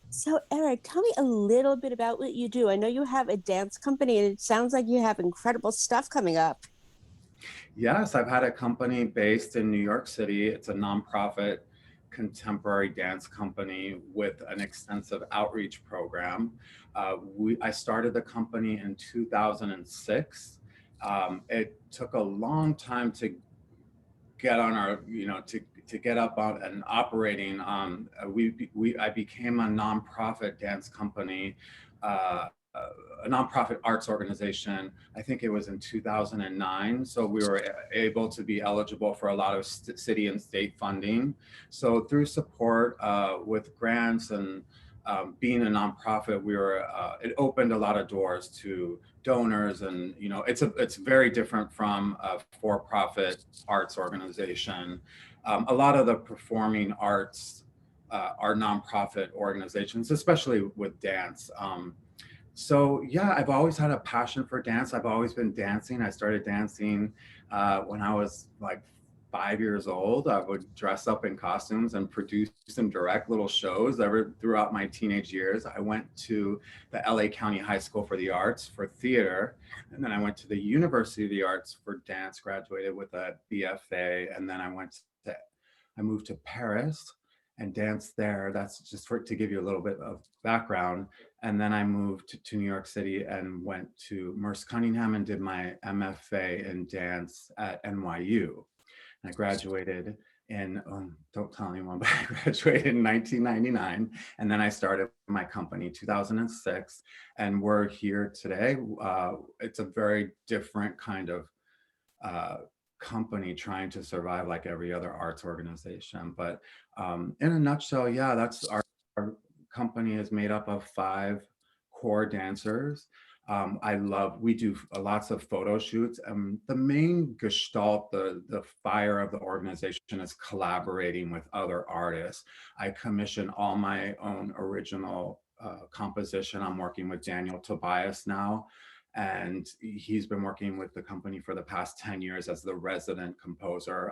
So, Eric, tell me a little bit about what you do. I know you have a dance company, and it sounds like you have incredible stuff coming up. Yes, I've had a company based in New York City. It's a nonprofit contemporary dance company with an extensive outreach program. I started the company in 2006. It took a long time to get on our, to get up on and operating. I became a nonprofit dance company, a nonprofit arts organization. I think it was in 2009. So we were able to be eligible for a lot of city and state funding. So through support with grants and being a nonprofit, it opened a lot of doors to donors, and it's very different from a for-profit arts organization. A lot of the performing arts are nonprofit organizations, especially with dance. So yeah, I've always had a passion for dance. I've always been dancing. I started dancing when I was like 5 years old. I would dress up in costumes and produce and direct little shows throughout my teenage years. I went to the LA County High School for the Arts for theater, and then I went to the University of the Arts for dance, graduated with a BFA, and then I moved to Paris and danced there. That's just to give you a little bit of background. And then I moved to New York City and went to Merce Cunningham and did my MFA in dance at NYU. And I graduated in, don't tell anyone, but I graduated in 1999. And then I started my company 2006. And we're here today. It's a very different kind of uh, company trying to survive like every other arts organization. But in a nutshell, yeah, that's our company is made up of five core dancers. We do lots of photo shoots. The main gestalt, the fire of the organization is collaborating with other artists. I commission all my own original composition. I'm working with Daniel Tobias now, and he's been working with the company for the past 10 years as the resident composer.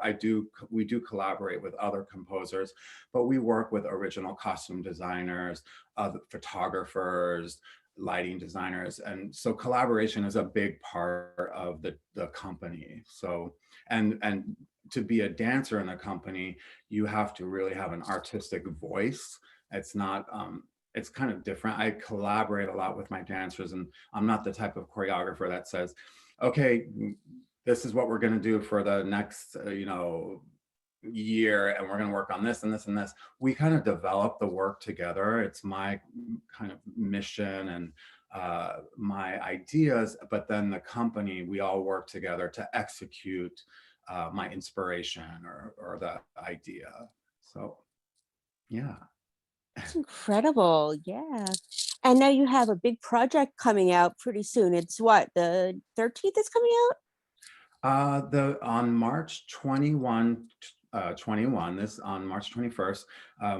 We do collaborate with other composers, but we work with original costume designers, photographers, lighting designers. And so collaboration is a big part of the company. So, and to be a dancer in the company, you have to really have an artistic voice. It's not, it's kind of different. I collaborate a lot with my dancers, and I'm not the type of choreographer that says, okay, this is what we're going to do for the next, year, and we're going to work on this and this and this. We kind of develop the work together. It's my kind of mission and my ideas, but then the company, we all work together to execute my inspiration or the idea. So, yeah. It's incredible. Yeah. And now you have a big project coming out pretty soon. It's what, the 13th is coming out? The on March 21, 21, this on March 21st,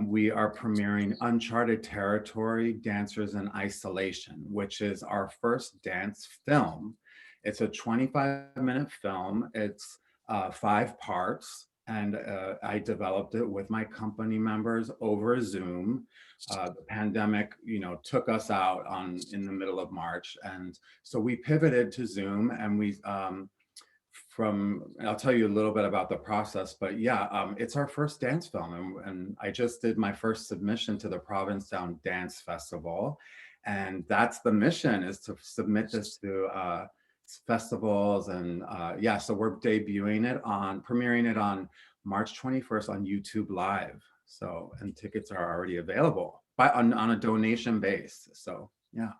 we are premiering Uncharted Territory Dancers in Isolation, which is our first dance film. It's a 25-minute film. It's 5 parts, and I developed it with my company members over Zoom. The pandemic, took us out in the middle of March, and so we pivoted to Zoom, and I'll tell you a little bit about the process, but yeah, it's our first dance film, and I just did my first submission to the Provincetown Dance Festival, and that's the mission, is to submit this to festivals, and yeah, so we're premiering it on March 21st on YouTube Live. So, and tickets are already available, but on a donation base. So yeah,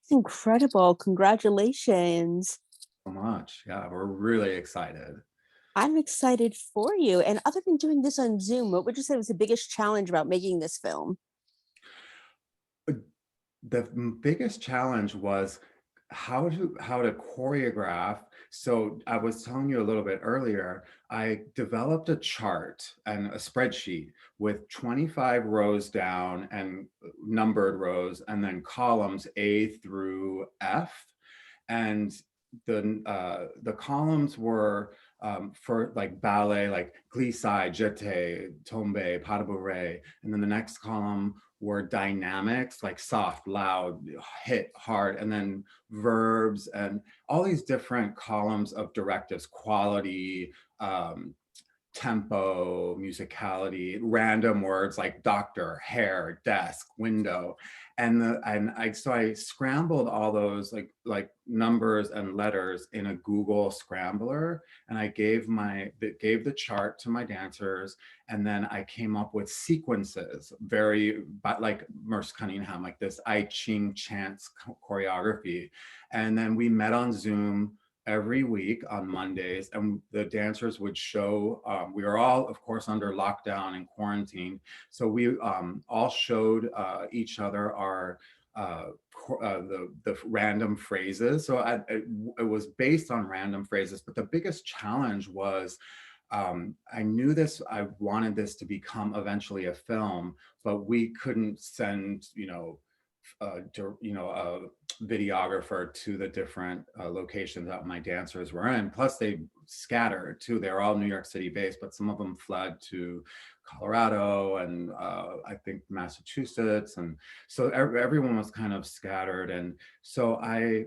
It's incredible. Congratulations. so much. Yeah, we're really excited. I'm excited for you. And other than doing this on Zoom, what would you say was the biggest challenge about making this film? The biggest challenge was how to choreograph. So I was telling you a little bit earlier, I developed a chart and a spreadsheet with 25 rows down and numbered rows, and then columns A through F. And the columns were for like ballet, like glissade, jeté, tombe, pas de bourrée, and then the next column were dynamics, like soft, loud, hit, hard, and then verbs and all these different columns of directives, quality, um, tempo, musicality, random words like doctor, hair, desk, window. And I scrambled all those like numbers and letters in a Google scrambler, and I gave the chart to my dancers, and then I came up with sequences, very but like Merce Cunningham, like this I Ching chants choreography. And then we met on Zoom every week on Mondays, and the dancers would show. We were all, of course, under lockdown and quarantine, so we all showed each other our the random phrases. So it was based on random phrases, but the biggest challenge was I knew this. I wanted this to become eventually a film, but we couldn't send, a videographer to the different locations that my dancers were in. Plus, they scattered too. They're all New York City based, but some of them fled to Colorado and I think Massachusetts, and so everyone was kind of scattered. And so I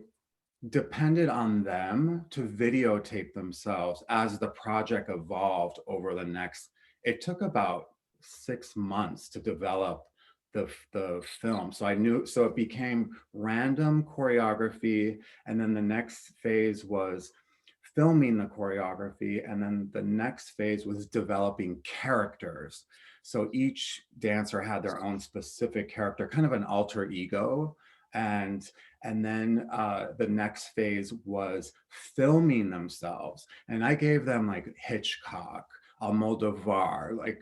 depended on them to videotape themselves as the project evolved over the next. It took about 6 months to develop the film. So I knew, so it became random choreography, and then the next phase was filming the choreography, and then the next phase was developing characters. So each dancer had their own specific character, kind of an alter ego. And then the next phase was filming themselves, and I gave them like Hitchcock, Almodovar, like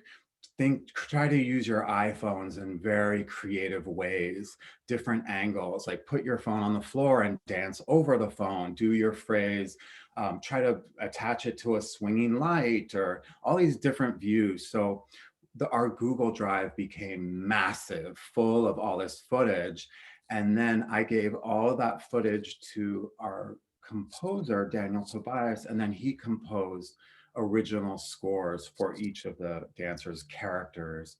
try to use your iPhones in very creative ways, different angles, like put your phone on the floor and dance over the phone, do your phrase, try to attach it to a swinging light, or all these different views. So our Google Drive became massive, full of all this footage. And then I gave all of that footage to our composer, Daniel Tobias, and then he composed original scores for each of the dancers' characters.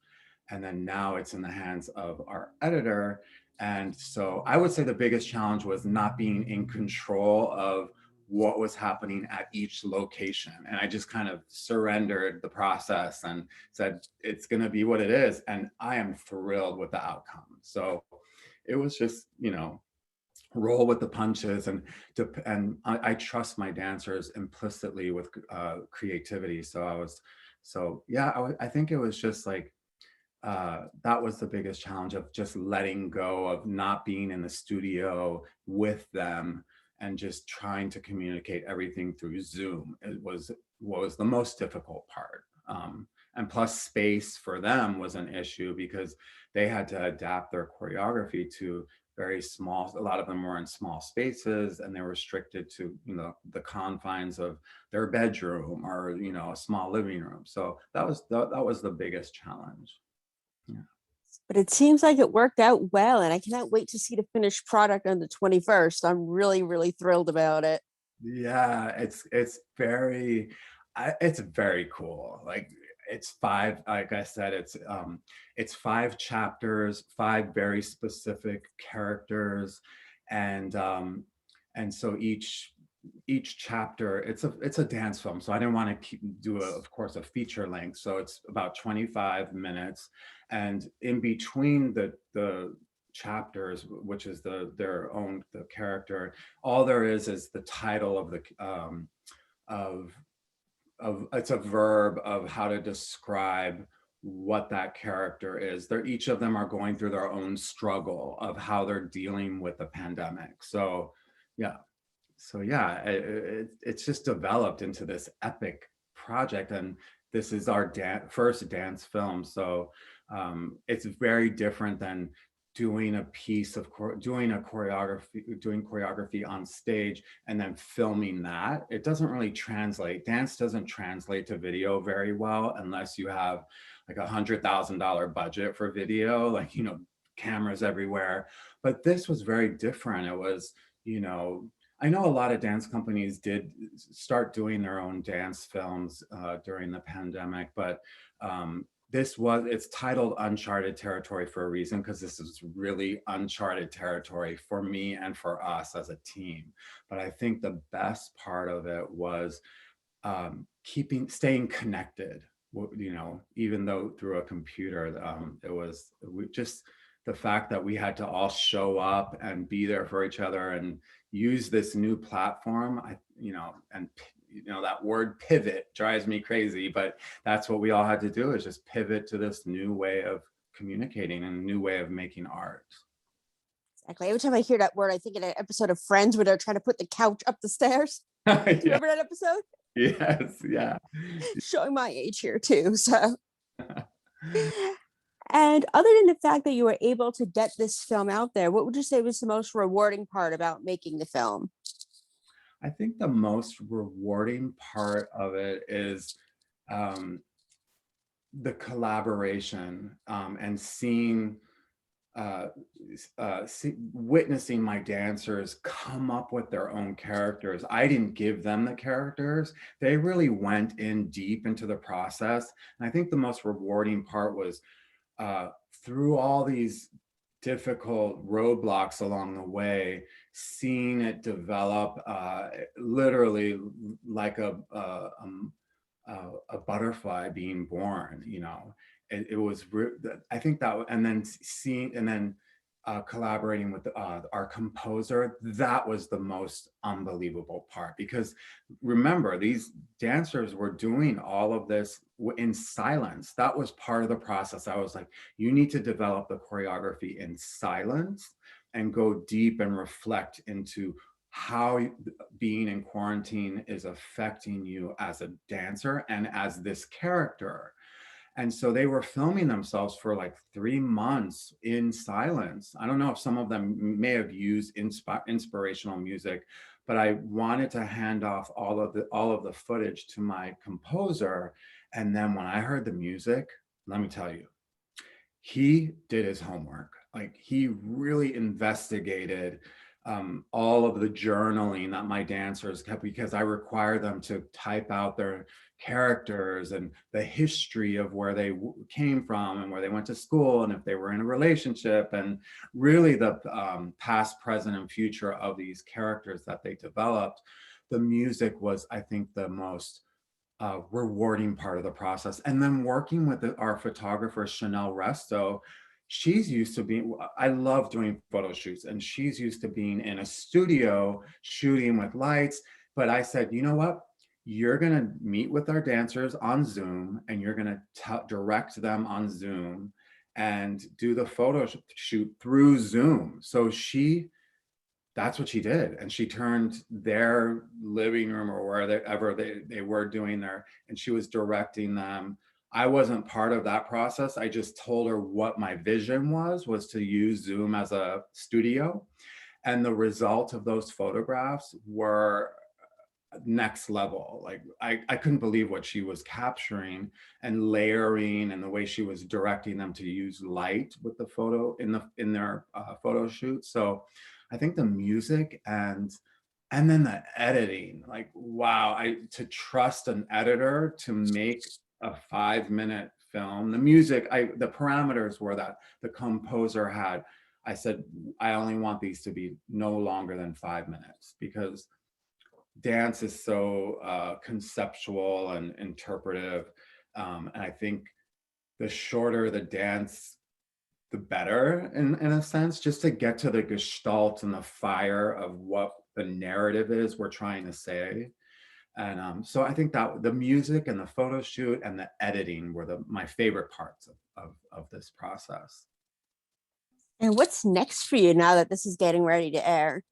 And then now it's in the hands of our editor. And so I would say the biggest challenge was not being in control of what was happening at each location. And I just kind of surrendered the process and said, it's going to be what it is. And I am thrilled with the outcome. So it was just, roll with the punches, and I trust my dancers implicitly with creativity. So yeah, I think it was just like that was the biggest challenge, of just letting go of not being in the studio with them and just trying to communicate everything through Zoom. It was what was the most difficult part. And plus, space for them was an issue because they had to adapt their choreography to very small. A lot of them were in small spaces, and they were restricted to the confines of their bedroom, or a small living room. So that was the biggest challenge. Yeah. But it seems like it worked out well, and I cannot wait to see the finished product on the 21st. I'm really, really thrilled about it. Yeah, it's very cool. Like it's five, like I said, it's five chapters, five very specific characters, and so each chapter, it's a dance film. So I didn't want to do of course, a feature length. So it's about 25 minutes, and in between the chapters, which is the character, all there is the title of the of it's a verb of how to describe what that character is. They're each of them are going through their own struggle of how they're dealing with the pandemic. Yeah, yeah, it's just developed into this epic project, and this is our first dance film. So it's very different than doing a piece of doing choreography on stage and then filming that. It doesn't really translate. Dance doesn't translate to video very well unless you have like $100,000 budget for video, like cameras everywhere. But this was very different. It was, you know I know a lot of dance companies did start doing their own dance films during the pandemic, but it's titled Uncharted Territory for a reason, because this is really uncharted territory for me and for us as a team. But I think the best part of it was staying connected, even though through a computer. Just the fact that we had to all show up and be there for each other and use this new platform. That word pivot drives me crazy, but that's what we all had to do, is just pivot to this new way of communicating and a new way of making art. Exactly. Every time I hear that word, I think in an episode of Friends where they're trying to put the couch up the stairs. Do you Yeah. remember that episode? Yes. Yeah. Showing my age here too. So, and other than the fact that you were able to get this film out there, what would you say was the most rewarding part about making the film? I think the most rewarding part of it is um, the collaboration, and uh, witnessing my dancers come up with their own characters. I didn't give them the characters. They really went in deep into the process. And I think the most rewarding part was uh, through all these difficult roadblocks along the way, seeing it develop literally like a butterfly being born. It was, I think that, and then seeing, and then collaborating with our composer, that was the most unbelievable part. Because remember, these dancers were doing all of this in silence. That was part of the process. I was like, you need to develop the choreography in silence and go deep and reflect into how being in quarantine is affecting you as a dancer and as this character. And so they were filming themselves for like 3 months in silence. I don't know if some of them may have used inspirational music, but I wanted to hand off all of the footage to my composer. And then when I heard the music, let me tell you, he did his homework. Like, he really investigated all of the journaling that my dancers kept, because I require them to type out their characters and the history of where they came from and where they went to school and if they were in a relationship, and really the past, present, and future of these characters that they developed. The music was, I think, the most rewarding part of the process. And then working with our photographer, Chanel Resto, she's used to being, I love doing photo shoots, and she's used to being in a studio shooting with lights. But I said, you know what? You're going to meet with our dancers on Zoom, and you're going to direct them on Zoom and do the photo shoot through Zoom. So that's what she did. And she turned their living room, or wherever they were doing there, and she was directing them. I wasn't part of that process. I just told her what my vision was to use Zoom as a studio. And the result of those photographs were next level. Like, I couldn't believe what she was capturing and layering, and the way she was directing them to use light with the photo in their photo shoot. So I think the music and then the editing, like, wow, to trust an editor to make a 5-minute film. The music, the parameters were that the composer had. I said, I only want these to be no longer than 5 minutes, because dance is so conceptual and interpretive. And I think the shorter the dance, the better, in a sense, just to get to the gestalt and the fire of what the narrative is we're trying to say. And so I think that the music and the photo shoot and the editing were my favorite parts of this process. And what's next for you now that this is getting ready to air?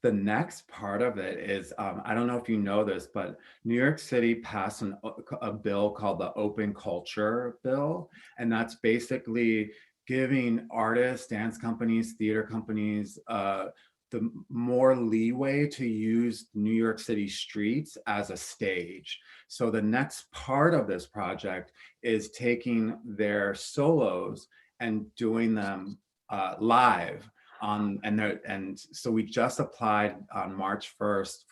The next part of it is, I don't know if you know this, but New York City passed a bill called the Open Culture Bill. And that's basically giving artists, dance companies, theater companies, the more leeway to use New York City streets as a stage. So the next part of this project is taking their solos and doing them live And so we just applied on March 1st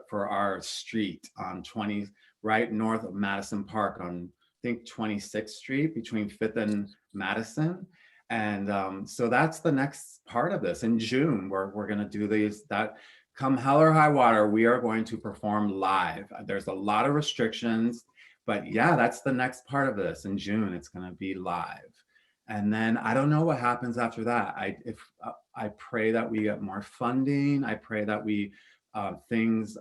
for our street on 20, right north of Madison Park on, I think, 26th Street between 5th and Madison. And so that's the next part of this. In June, we're going to do these, that come hell or high water, we are going to perform live. There's a lot of restrictions, but yeah, that's the next part of this. In June, it's going to be live. And then I don't know what happens after that. I pray that we get more funding. I pray that we things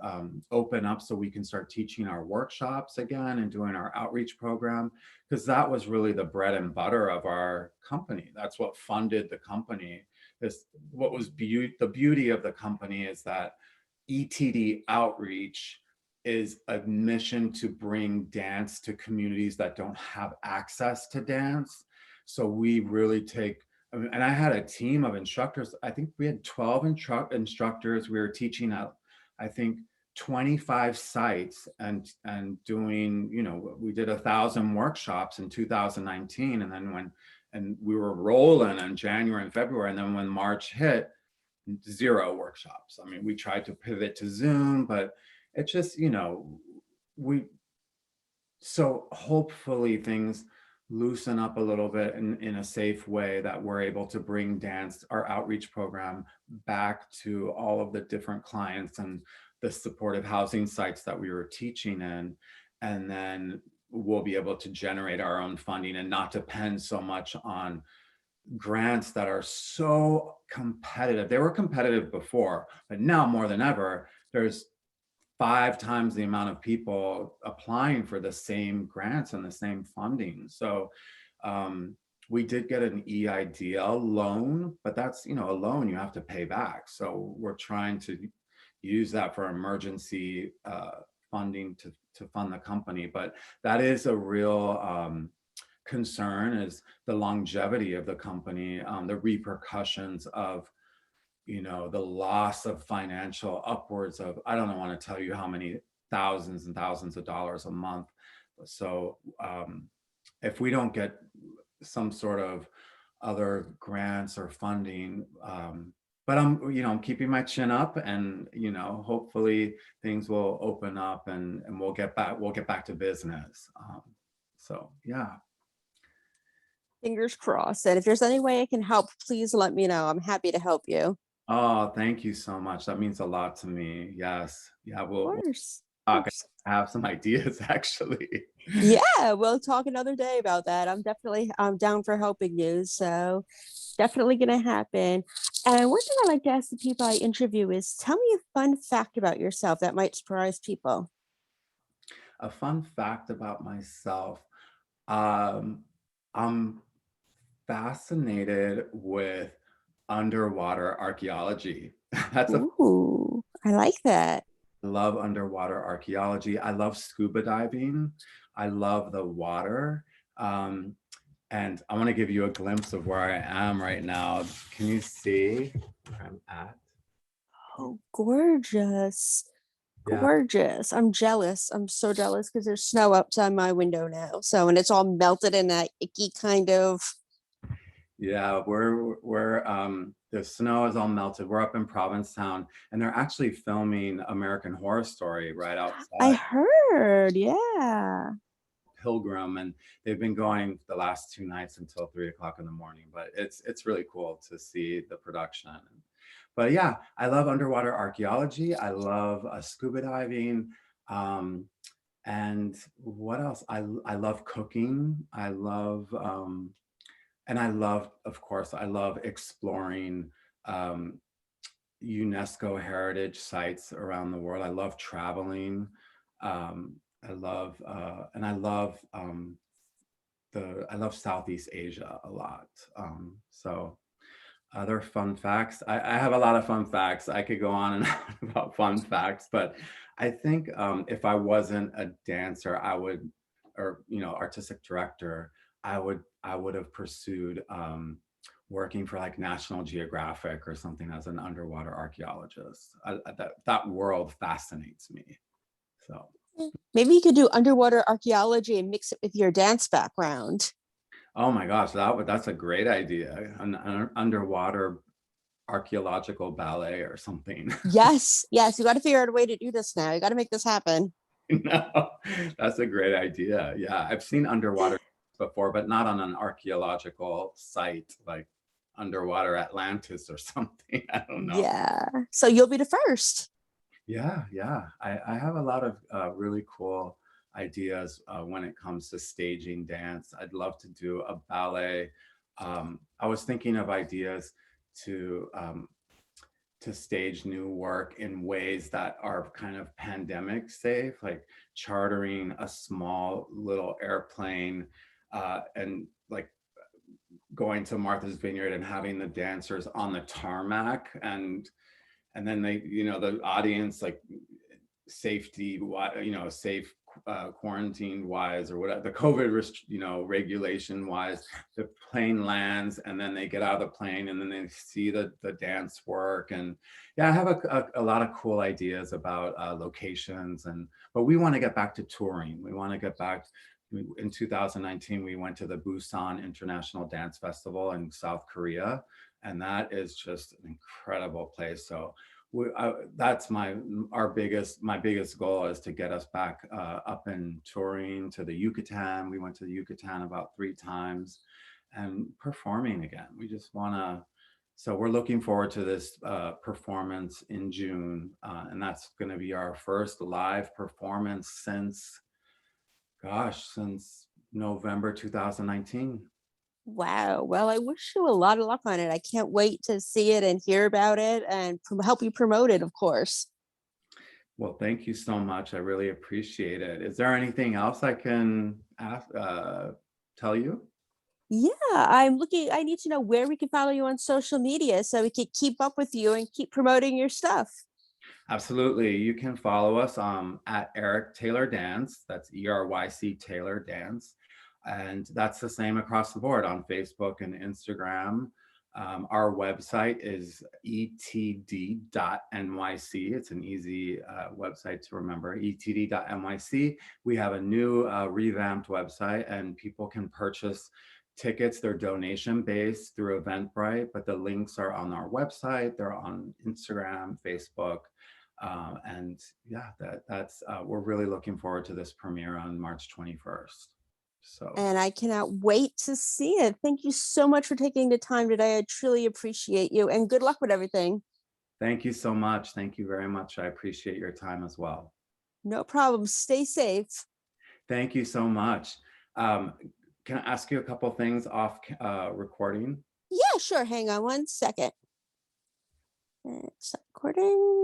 open up so we can start teaching our workshops again and doing our outreach program, because that was really the bread and butter of our company. That's what funded the company. This what was the beauty of the company is that ETD outreach is a mission to bring dance to communities that don't have access to dance. So we really take, and I had a team of instructors. I think we had 12 instructors. We were teaching at, I think, 25 sites and doing, we did 1,000 workshops in 2019. And then and we were rolling in January and February. And then when March hit, 0 workshops. I mean, we tried to pivot to Zoom, but it just, so hopefully things loosen up a little bit in a safe way that we're able to bring dance, our outreach program, back to all of the different clients and the supportive housing sites that we were teaching in. And then we'll be able to generate our own funding and not depend so much on grants that are so competitive. They were competitive before, but now more than ever, there's 5 times the amount of people applying for the same grants and the same funding. So we did get an EIDL loan, but that's, a loan you have to pay back. So we're trying to use that for emergency funding to fund the company. But that is a real concern, is the longevity of the company, the repercussions of the loss of financial upwards of, I don't want to tell you how many thousands and thousands of dollars a month. So if we don't get some sort of other grants or funding, but I'm keeping my chin up, and hopefully things will open up and we'll get back to business. So yeah. Fingers crossed. And if there's any way I can help, please let me know. I'm happy to help you. Oh, thank you so much. That means a lot to me. Yes. Yeah, Of we'll course. Of talk. course. I have some ideas actually. Yeah, we'll talk another day about that. I'm down for helping you. So definitely gonna happen. And one thing I like to ask the people I interview is tell me a fun fact about yourself that might surprise people. A fun fact about myself. Um, I'm fascinated with underwater archaeology. That's a Ooh, I like that. I love underwater archaeology. I love scuba diving. I love the water. Um, and I want to give you a glimpse of where I am right now. Can you see where I'm at? Oh, gorgeous. Yeah. Gorgeous. I'm jealous. I'm so jealous because there's snow outside my window now. So, and it's all melted in that icky kind of. Yeah, we're the snow is all melted. We're up in Provincetown, and they're actually filming American Horror Story right I outside heard. Yeah. Pilgrim, and they've been going the last 2 nights until 3 o'clock in the morning. But it's really cool to see the production. But yeah, I love underwater archaeology. I love scuba diving. Um, and what else? I love cooking. And I love, of course, I love exploring um, UNESCO heritage sites around the world. I love traveling. Um, I love I love Southeast Asia a lot. So other fun facts. I have a lot of fun facts. I could go on and on about fun facts, but I think if I wasn't a dancer, or artistic director, I would have pursued working for like National Geographic or something as an underwater archaeologist. That world fascinates me. So, Maybe you could do underwater archaeology and mix it with your dance background. oh my gosh, that's a great idea. An underwater archaeological ballet or something. Yes, yes, you got to figure out a way to do this now. You got to make this happen. No, that's a great idea. Yeah, I've seen underwater before, but not on an archaeological site like underwater Atlantis or something. I don't know. Yeah. So you'll be the first. Yeah, yeah. I have a lot of really cool ideas when it comes to staging dance. I'd love to do a ballet. I was thinking of ideas to to stage new work in ways that are kind of pandemic safe, like chartering a small little airplane and like going to Martha's Vineyard and having the dancers on the tarmac and then they, you know, the audience like safety, you know, safe quarantine wise or whatever the COVID, you know, regulation wise, the plane lands and then they get out of the plane and then they see the dance work. And yeah, I have a lot of cool ideas about locations but we want to get back to touring. We want to get back. In 2019, we went to the Busan International Dance Festival in South Korea, and that is just an incredible place. So that's my biggest goal is to get us back up and touring to the Yucatan. We went to the Yucatan about 3 times and performing again. We just want to. So we're looking forward to this performance in June, and that's going to be our first live performance since November 2019. Wow. Well, I wish you a lot of luck on it. I can't wait to see it and hear about it and help you promote it, of course. Well, thank you so much. I really appreciate it. Is there anything else I can tell you? Yeah, I'm looking. I need to know where we can follow you on social media so we can keep up with you and keep promoting your stuff. Absolutely. You can follow us at Eryc Taylor Dance. That's ERYC Taylor Dance. And that's the same across the board on Facebook and Instagram. Our website is etd.nyc. It's an easy website to remember, etd.nyc. We have a new revamped website and people can purchase tickets. They're donation based through Eventbrite, but the links are on our website. They're on Instagram, Facebook. And yeah, that's we're really looking forward to this premiere on March 21st. So And I cannot wait to see it. Thank you so much for taking the time today. I truly appreciate you and good luck with everything. thank you so much. Thank you very much. I appreciate your time as well. No problem. Stay safe. Thank you so much. Um, can I ask you a couple things off recording? Yeah, sure. Hang on one second. Stop recording.